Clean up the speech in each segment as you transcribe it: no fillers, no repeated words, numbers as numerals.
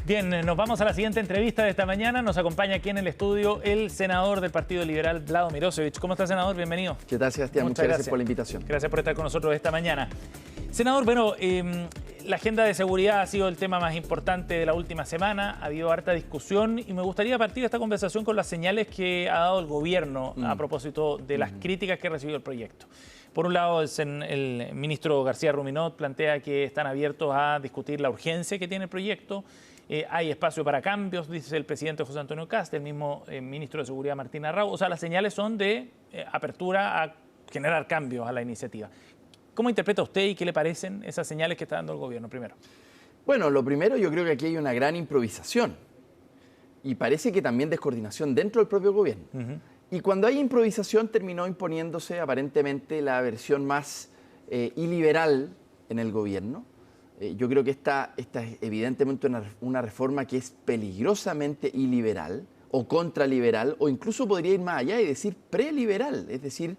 Bien, nos vamos a la siguiente entrevista de esta mañana. Nos acompaña aquí en el estudio el senador del Partido Liberal, Vlado Mirosevic. ¿Cómo está, senador? Bienvenido. ¿Qué tal, Sebastián? Muchas gracias por la invitación. Gracias por estar con nosotros esta mañana. Senador, bueno, la agenda de seguridad ha sido el tema más importante de la última semana. Ha habido harta discusión y me gustaría partir esta conversación con las señales que ha dado el gobierno a propósito de las críticas que ha recibido el proyecto. Por un lado, el ministro García Ruminot plantea que están abiertos a discutir la urgencia que tiene el proyecto. Hay espacio para cambios, dice el presidente José Antonio Kast, el mismo ministro de Seguridad Martín Arrau. O sea, las señales son de apertura a generar cambios a la iniciativa. ¿Cómo interpreta usted y qué le parecen esas señales que está dando el gobierno primero? Bueno, lo primero, yo creo que aquí hay una gran improvisación y parece que también descoordinación dentro del propio gobierno. Y cuando hay improvisación terminó imponiéndose aparentemente la versión más iliberal en el gobierno. Yo creo que esta es evidentemente una reforma que es peligrosamente iliberal o contraliberal, o incluso podría ir más allá y decir preliberal, es decir,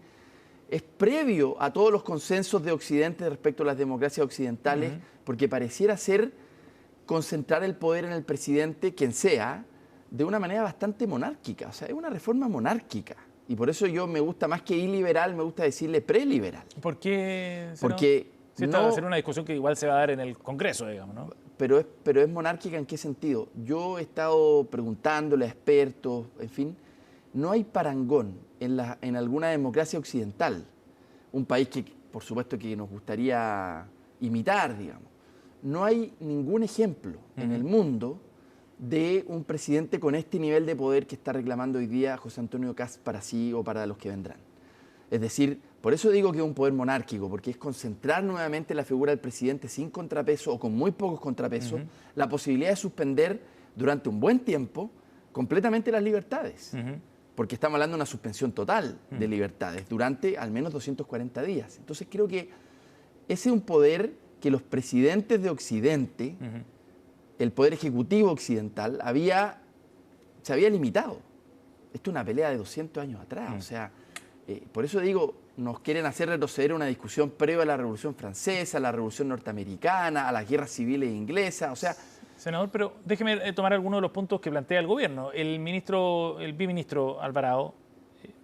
es previo a todos los consensos de Occidente respecto a las democracias occidentales, porque pareciera ser concentrar el poder en el presidente, quien sea, de una manera bastante monárquica. O sea, es una reforma monárquica. Y por eso yo me gusta más que iliberal, me gusta decirle preliberal. ¿Por qué? Porque sí, esta va a ser una discusión que igual se va a dar en el Congreso, digamos, ¿no? Pero es monárquica ¿en qué sentido? Yo he estado preguntándole a expertos, en fin, no hay parangón en alguna democracia occidental, un país que por supuesto que nos gustaría imitar, digamos. No hay ningún ejemplo en el mundo de un presidente con este nivel de poder que está reclamando hoy día José Antonio Kast para sí o para los que vendrán. Es decir, por eso digo que es un poder monárquico, porque es concentrar nuevamente la figura del presidente sin contrapeso o con muy pocos contrapesos, la posibilidad de suspender durante un buen tiempo completamente las libertades. Porque estamos hablando de una suspensión total de libertades durante al menos 240 días. Entonces creo que ese es un poder que los presidentes de Occidente, el poder ejecutivo occidental, se había limitado. Esto es una pelea de 200 años atrás. O sea, por eso digo, nos quieren hacer retroceder a una discusión previa a la Revolución Francesa, a la Revolución Norteamericana, a las guerras civiles inglesas. O sea, senador, pero déjeme tomar algunos de los puntos que plantea el gobierno. El viceministro Alvarado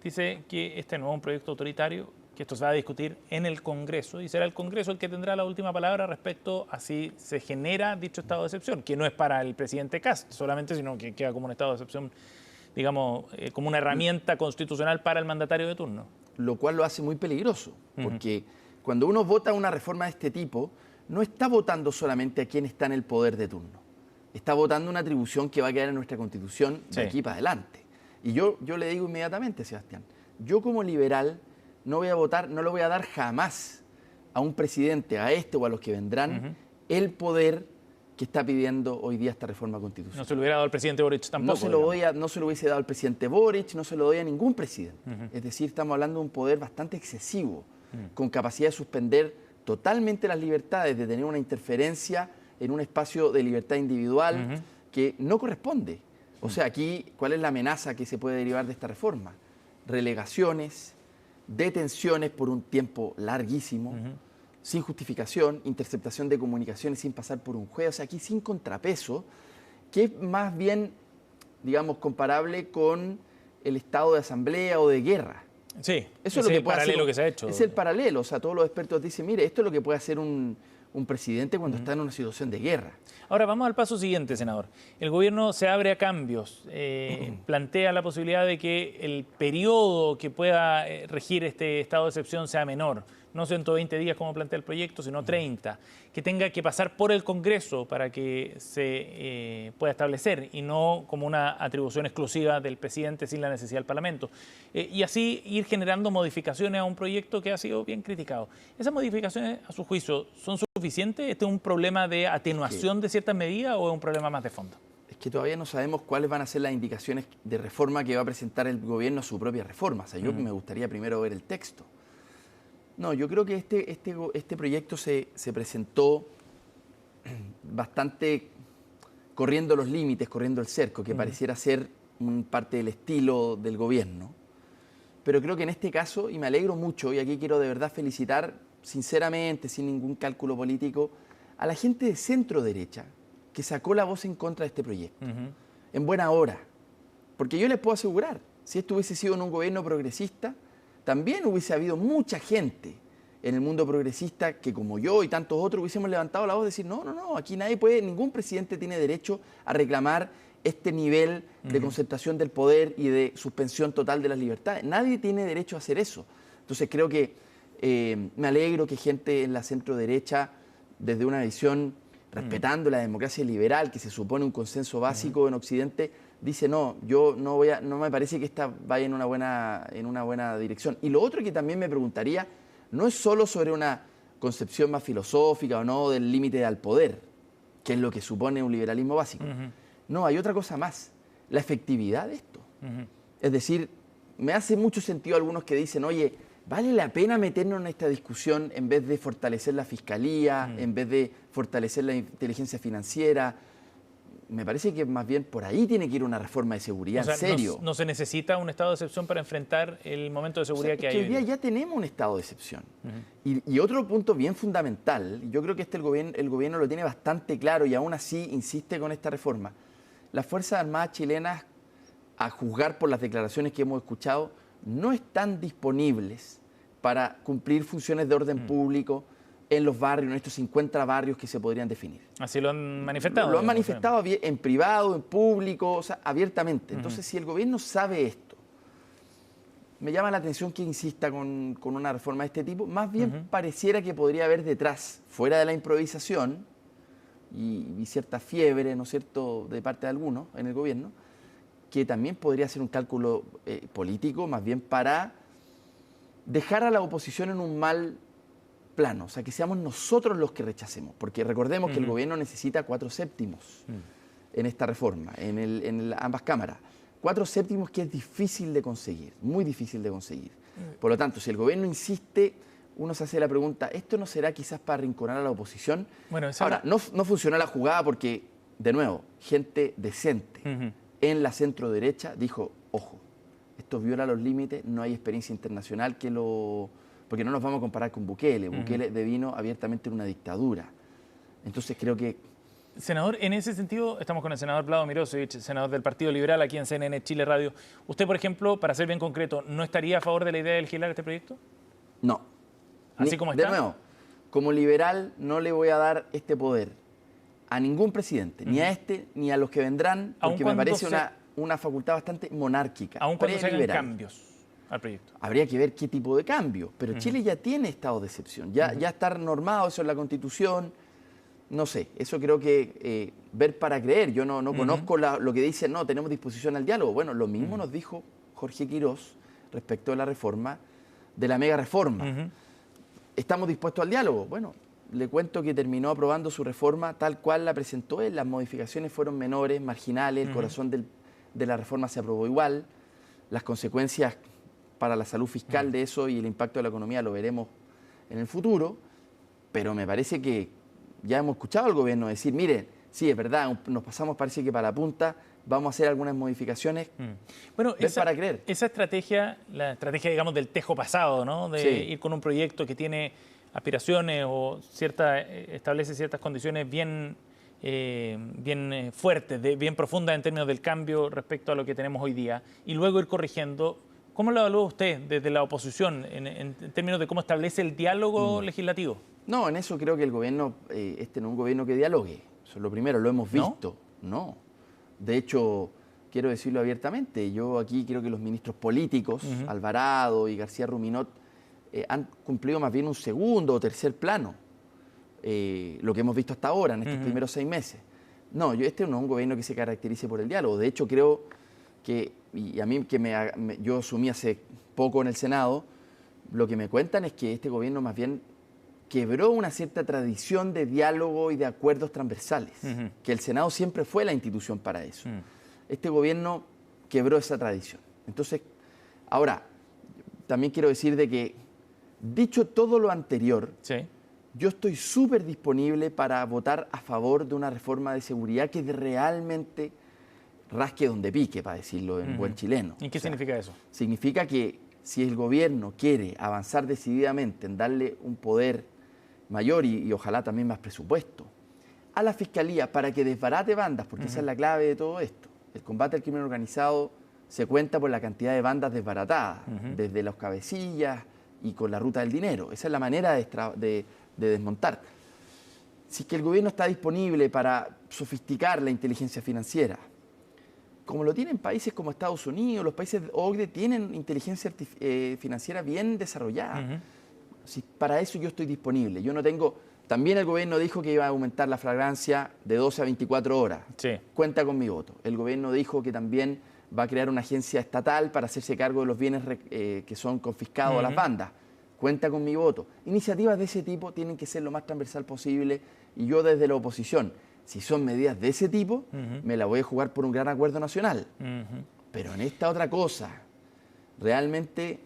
dice que este no es un proyecto autoritario, que esto se va a discutir en el Congreso y será el Congreso el que tendrá la última palabra respecto a si se genera dicho estado de excepción, que no es para el presidente Kast solamente, sino que queda como un estado de excepción, digamos, como una herramienta constitucional para el mandatario de turno. Lo cual lo hace muy peligroso, porque cuando uno vota una reforma de este tipo, no está votando solamente a quien está en el poder de turno. Está votando una atribución que va a quedar en nuestra Constitución de aquí para adelante. Y yo le digo inmediatamente, Sebastián, yo como liberal no voy a votar, no le voy a dar jamás a un presidente, a este o a los que vendrán, el poder que está pidiendo hoy día esta reforma constitucional. No se lo hubiera dado al presidente Boric tampoco. No se lo hubiese dado al presidente Boric, no se lo doy a ningún presidente. Es decir, estamos hablando de un poder bastante excesivo, con capacidad de suspender totalmente las libertades, de tener una interferencia en un espacio de libertad individual que no corresponde. O sea, aquí, ¿cuál es la amenaza que se puede derivar de esta reforma? Relegaciones, detenciones por un tiempo larguísimo, sin justificación, interceptación de comunicaciones sin pasar por un juez, o sea, aquí sin contrapeso, que es más bien, digamos, comparable con el estado de asamblea o de guerra. Sí, eso es lo que puede paralelo hacer, que se ha hecho. Es el paralelo, o sea, todos los expertos dicen, mire, esto es lo que puede hacer un presidente cuando está en una situación de guerra. Ahora vamos al paso siguiente, senador. El gobierno se abre a cambios, plantea la posibilidad de que el periodo que pueda regir este estado de excepción sea menor, no 120 días como plantea el proyecto, sino 30, que tenga que pasar por el Congreso para que se pueda establecer y no como una atribución exclusiva del presidente sin la necesidad del Parlamento. Y así ir generando modificaciones a un proyecto que ha sido bien criticado. ¿Esas modificaciones, a su juicio, son suficientes? ¿Este es un problema de atenuación de ciertas medidas o es un problema más de fondo? Es que todavía no sabemos cuáles van a ser las indicaciones de reforma que va a presentar el gobierno a su propia reforma. O sea, yo me gustaría primero ver el texto. No, yo creo que este proyecto se presentó bastante corriendo los límites, corriendo el cerco, que pareciera ser parte del estilo del gobierno. Pero creo que en este caso, y me alegro mucho, y aquí quiero de verdad felicitar sinceramente, sin ningún cálculo político, a la gente de centro derecha, que sacó la voz en contra de este proyecto, en buena hora. Porque yo les puedo asegurar, si esto hubiese sido en un gobierno progresista, también hubiese habido mucha gente en el mundo progresista que, como yo y tantos otros, hubiésemos levantado la voz y decir, no, aquí nadie puede, ningún presidente tiene derecho a reclamar este nivel de concentración del poder y de suspensión total de las libertades. Nadie tiene derecho a hacer eso. Entonces creo que me alegro que gente en la centro derecha, desde una visión respetando la democracia liberal, que se supone un consenso básico en Occidente, dice no me parece que esta vaya en una buena dirección. Y lo otro que también me preguntaría, no es solo sobre una concepción más filosófica o no del límite al poder, que es lo que supone un liberalismo básico. No, hay otra cosa más, la efectividad de esto. Es decir, me hace mucho sentido algunos que dicen, oye, ¿vale la pena meternos en esta discusión en vez de fortalecer la fiscalía, en vez de fortalecer la inteligencia financiera? Me parece que más bien por ahí tiene que ir una reforma de seguridad, en serio. No se necesita un estado de excepción para enfrentar el momento de seguridad que hay. Hoy día ya tenemos un estado de excepción. Y otro punto bien fundamental, yo creo que el gobierno lo tiene bastante claro y aún así insiste con esta reforma. Las Fuerzas Armadas chilenas, a juzgar por las declaraciones que hemos escuchado, no están disponibles para cumplir funciones de orden público en los barrios, en estos 50 barrios que se podrían definir. Así lo han manifestado. Lo han manifestado en privado, en público, o sea, abiertamente. Entonces, si el gobierno sabe esto, me llama la atención que insista con una reforma de este tipo. Más bien pareciera que podría haber detrás, fuera de la improvisación y cierta fiebre, ¿no es cierto?, de parte de algunos en el gobierno, que también podría ser un cálculo político, más bien para dejar a la oposición en un mal plano, o sea, que seamos nosotros los que rechacemos, porque recordemos que el gobierno necesita 4/7 en esta reforma, en ambas cámaras. 4/7 que es difícil de conseguir, muy difícil de conseguir. Por lo tanto, si el gobierno insiste, uno se hace la pregunta, ¿esto no será quizás para arrinconar a la oposición? Bueno, ahora, no funcionó la jugada porque, de nuevo, gente decente en la centro derecha dijo, ojo, esto viola los límites, no hay experiencia internacional porque no nos vamos a comparar con Bukele. Bukele devino abiertamente en una dictadura. Entonces creo que... Senador, en ese sentido, estamos con el senador Vlado Mirosevic, senador del Partido Liberal aquí en CNN Chile Radio. ¿Usted, por ejemplo, para ser bien concreto, no estaría a favor de la idea de legislar este proyecto? No. ¿Así como está? De nuevo, como liberal no le voy a dar este poder a ningún presidente, ni a este, ni a los que vendrán, porque me parece una facultad bastante monárquica. Aun cuando se hagan cambios al proyecto. Habría que ver qué tipo de cambio, pero Chile ya tiene estado de excepción, ya está normado eso en la Constitución, no sé, eso creo que ver para creer, yo no conozco lo que dicen, no, tenemos disposición al diálogo. Bueno, lo mismo nos dijo Jorge Quirós respecto a la reforma, de la mega reforma. ¿Estamos dispuestos al diálogo? Bueno, le cuento que terminó aprobando su reforma tal cual la presentó él, las modificaciones fueron menores, marginales, el corazón de la reforma se aprobó igual, las consecuencias para la salud fiscal de eso y el impacto de la economía lo veremos en el futuro, pero me parece que ya hemos escuchado al gobierno decir, mire, sí, es verdad, nos pasamos parece que para la punta, vamos a hacer algunas modificaciones. Bueno, para creer. Esa estrategia, la estrategia, digamos, del tejo pasado, ¿no? De ir con un proyecto que tiene aspiraciones o establece ciertas condiciones bien fuertes, bien profundas en términos del cambio respecto a lo que tenemos hoy día, y luego ir corrigiendo. ¿Cómo lo evalúa usted desde la oposición en términos de cómo establece el diálogo legislativo? No, en eso creo que el gobierno, no es un gobierno que dialogue. Eso es lo primero, lo hemos visto. No. De hecho, quiero decirlo abiertamente, yo aquí creo que los ministros políticos, Alvarado y García Ruminot, han cumplido más bien un segundo o tercer plano, lo que hemos visto hasta ahora, en estos primeros 6 meses. No, este no es un gobierno que se caracterice por el diálogo. De hecho, creo que, y a mí yo asumí hace poco en el Senado, lo que me cuentan es que este gobierno más bien quebró una cierta tradición de diálogo y de acuerdos transversales, que el Senado siempre fue la institución para eso. Este gobierno quebró esa tradición. Entonces, ahora, también quiero decir de que, dicho todo lo anterior, yo estoy súper disponible para votar a favor de una reforma de seguridad que realmente rasque donde pique, para decirlo en buen chileno. ¿Y qué significa eso? Significa que si el gobierno quiere avanzar decididamente en darle un poder mayor y ojalá también más presupuesto a la Fiscalía para que desbarate bandas, porque esa es la clave de todo esto. El combate al crimen organizado se cuenta por la cantidad de bandas desbaratadas, desde los cabecillas y con la ruta del dinero. Esa es la manera de desmontar. Si es que el gobierno está disponible para sofisticar la inteligencia financiera, como lo tienen países como Estados Unidos, los países OCDE tienen inteligencia financiera bien desarrollada. Si para eso yo estoy disponible. Yo no tengo... También el gobierno dijo que iba a aumentar la flagrancia de 12 a 24 horas. Sí. Cuenta con mi voto. El gobierno dijo que también va a crear una agencia estatal para hacerse cargo de los bienes que son confiscados a las bandas. Cuenta con mi voto. Iniciativas de ese tipo tienen que ser lo más transversal posible y yo desde la oposición, si son medidas de ese tipo, me la voy a jugar por un gran acuerdo nacional. Pero en esta otra cosa, realmente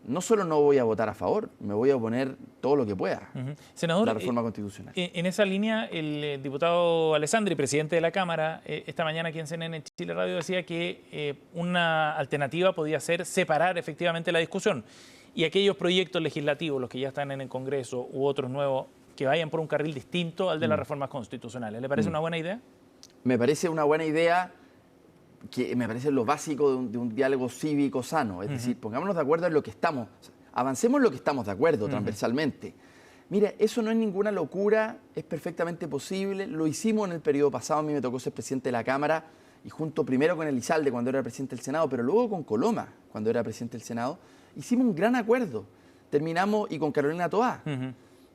no solo no voy a votar a favor, me voy a oponer todo lo que pueda. Senador, la reforma constitucional. En esa línea, el diputado Alessandri, presidente de la Cámara, esta mañana aquí en CNN Chile Radio decía que una alternativa podía ser separar efectivamente la discusión y aquellos proyectos legislativos, los que ya están en el Congreso u otros nuevos, que vayan por un carril distinto al de las reformas constitucionales. ¿Le parece una buena idea? Me parece una buena idea, que me parece lo básico de un diálogo cívico sano. Es decir, pongámonos de acuerdo en lo que estamos, avancemos en lo que estamos de acuerdo transversalmente. Mira, eso no es ninguna locura, es perfectamente posible. Lo hicimos en el periodo pasado, a mí me tocó ser presidente de la Cámara y junto primero con Elizalde cuando era presidente del Senado, pero luego con Coloma cuando era presidente del Senado, hicimos un gran acuerdo. Terminamos, y con Carolina Toá,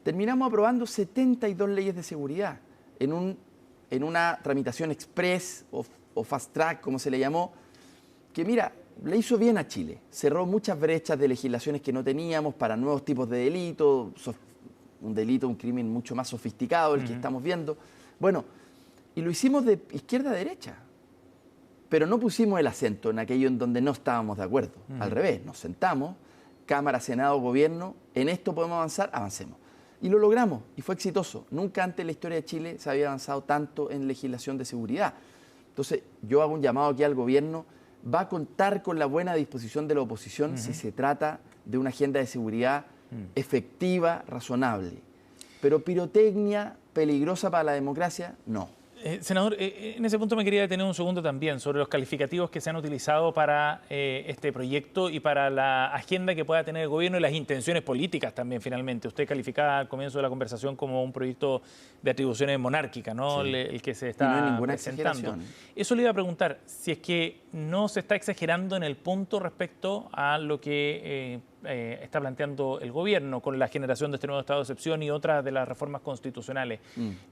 terminamos aprobando 72 leyes de seguridad en una tramitación express o fast track, como se le llamó, que mira, le hizo bien a Chile. Cerró muchas brechas de legislaciones que no teníamos para nuevos tipos de delitos, un crimen mucho más sofisticado, el que estamos viendo. Bueno, y lo hicimos de izquierda a derecha, pero no pusimos el acento en aquello en donde no estábamos de acuerdo. Al revés, nos sentamos, Cámara, Senado, Gobierno, en esto podemos avanzar, avancemos. Y lo logramos, y fue exitoso. Nunca antes en la historia de Chile se había avanzado tanto en legislación de seguridad. Entonces, yo hago un llamado aquí al gobierno, va a contar con la buena disposición de la oposición si se trata de una agenda de seguridad efectiva, razonable. Pero pirotecnia peligrosa para la democracia, no. Senador, en ese punto me quería detener un segundo también sobre los calificativos que se han utilizado para este proyecto y para la agenda que pueda tener el gobierno y las intenciones políticas también finalmente. Usted calificaba al comienzo de la conversación como un proyecto de atribuciones monárquicas, ¿no? Sí. El que se está no hay ninguna presentando. exageración. Eso le iba a preguntar, si es que no se está exagerando en el punto respecto a lo que está planteando el gobierno con la generación de este nuevo estado de excepción y otras de las reformas constitucionales.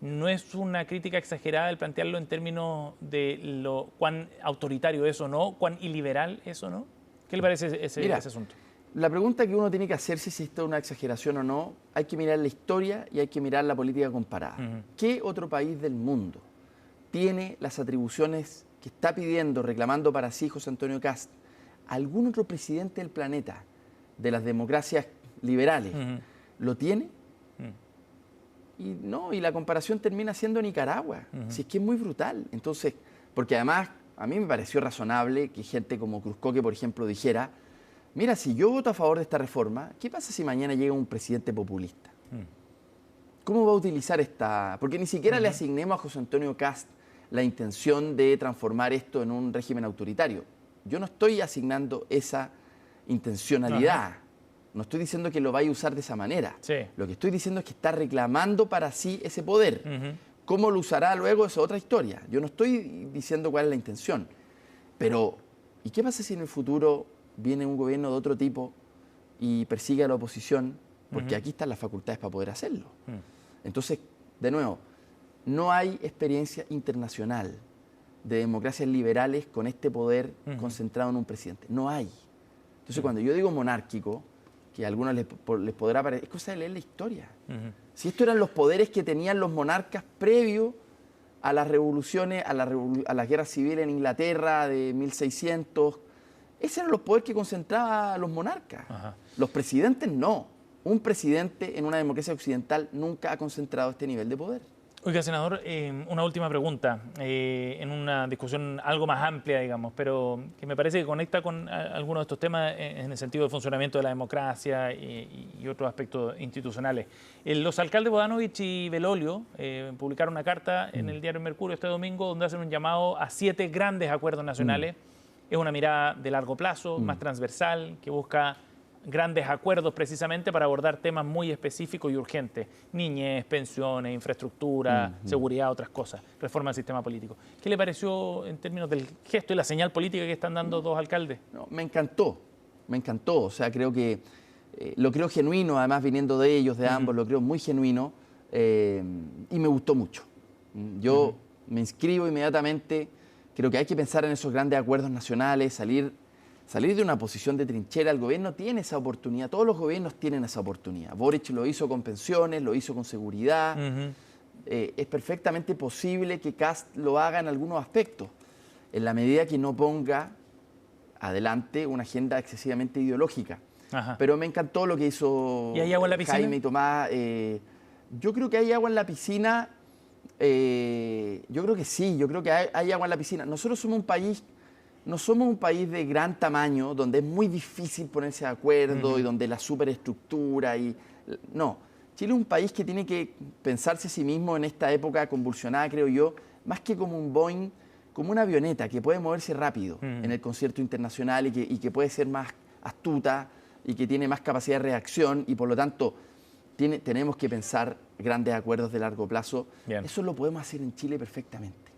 ¿No es una crítica exagerada el plantearlo en términos de lo cuán autoritario es o no, cuán iliberal es o no? ¿Qué le parece ese asunto? La pregunta que uno tiene que hacerse si esto es una exageración o no, hay que mirar la historia y hay que mirar la política comparada. ¿Qué otro país del mundo tiene las atribuciones que está pidiendo, reclamando para sí José Antonio Kast? ¿Algún otro presidente del planeta de las democracias liberales lo tiene? Y no, y la comparación termina siendo Nicaragua, si es que es muy brutal. Entonces, porque además a mí me pareció razonable que gente como Cruzcoque, por ejemplo, dijera, mira, si yo voto a favor de esta reforma, ¿qué pasa si mañana llega un presidente populista? ¿Cómo va a utilizar esta...? Porque ni siquiera le asignemos a José Antonio Kast la intención de transformar esto en un régimen autoritario. Yo no estoy asignando esa intencionalidad. No estoy diciendo que lo vaya a usar de esa manera. Sí. Lo que estoy diciendo es que está reclamando para sí ese poder. ¿Cómo lo usará luego? Es otra historia. Yo no estoy diciendo cuál es la intención. Pero, ¿y qué pasa si en el futuro viene un gobierno de otro tipo y persigue a la oposición? Porque aquí están las facultades para poder hacerlo. Entonces, de nuevo, no hay experiencia internacional de democracias liberales con este poder concentrado en un presidente. No hay. Entonces, cuando yo digo monárquico, que a algunos les podrá parecer, es cosa de leer la historia. Si estos eran los poderes que tenían los monarcas previo a las revoluciones, a la guerra civil en Inglaterra de 1600, esos eran los poderes que concentraban los monarcas. Los presidentes no. Un presidente en una democracia occidental nunca ha concentrado este nivel de poder. Oiga, senador, una última pregunta, en una discusión algo más amplia, digamos, pero que me parece que conecta con algunos de estos temas en el sentido del funcionamiento de la democracia y otros aspectos institucionales. Los alcaldes Bodanovich y Belolio publicaron una carta en el diario Mercurio este domingo donde hacen un llamado a 7 grandes acuerdos nacionales. Es una mirada de largo plazo, más transversal, que busca grandes acuerdos precisamente para abordar temas muy específicos y urgentes. Niñez, pensiones, infraestructura, seguridad, otras cosas. Reforma del sistema político. ¿Qué le pareció en términos del gesto y la señal política que están dando dos alcaldes? No, me encantó. O sea, creo que lo creo genuino, además viniendo de ellos, de ambos, lo creo muy genuino y me gustó mucho. Yo me inscribo inmediatamente. Creo que hay que pensar en esos grandes acuerdos nacionales, salir de una posición de trinchera. El gobierno tiene esa oportunidad, todos los gobiernos tienen esa oportunidad. Boric lo hizo con pensiones, lo hizo con seguridad. Es perfectamente posible que Kast lo haga en algunos aspectos, en la medida que no ponga adelante una agenda excesivamente ideológica. Pero me encantó lo que hizo ¿Y hay agua en la piscina? Jaime y Tomás. Yo creo que hay agua en la piscina. Yo creo que sí, yo creo que hay agua en la piscina. Nosotros somos un país... No somos un país de gran tamaño, donde es muy difícil ponerse de acuerdo y donde la superestructura y... No, Chile es un país que tiene que pensarse a sí mismo en esta época convulsionada, creo yo, más que como un Boeing, como una avioneta que puede moverse rápido en el concierto internacional y que puede ser más astuta y que tiene más capacidad de reacción y por lo tanto tenemos que pensar grandes acuerdos de largo plazo. Bien. Eso lo podemos hacer en Chile perfectamente.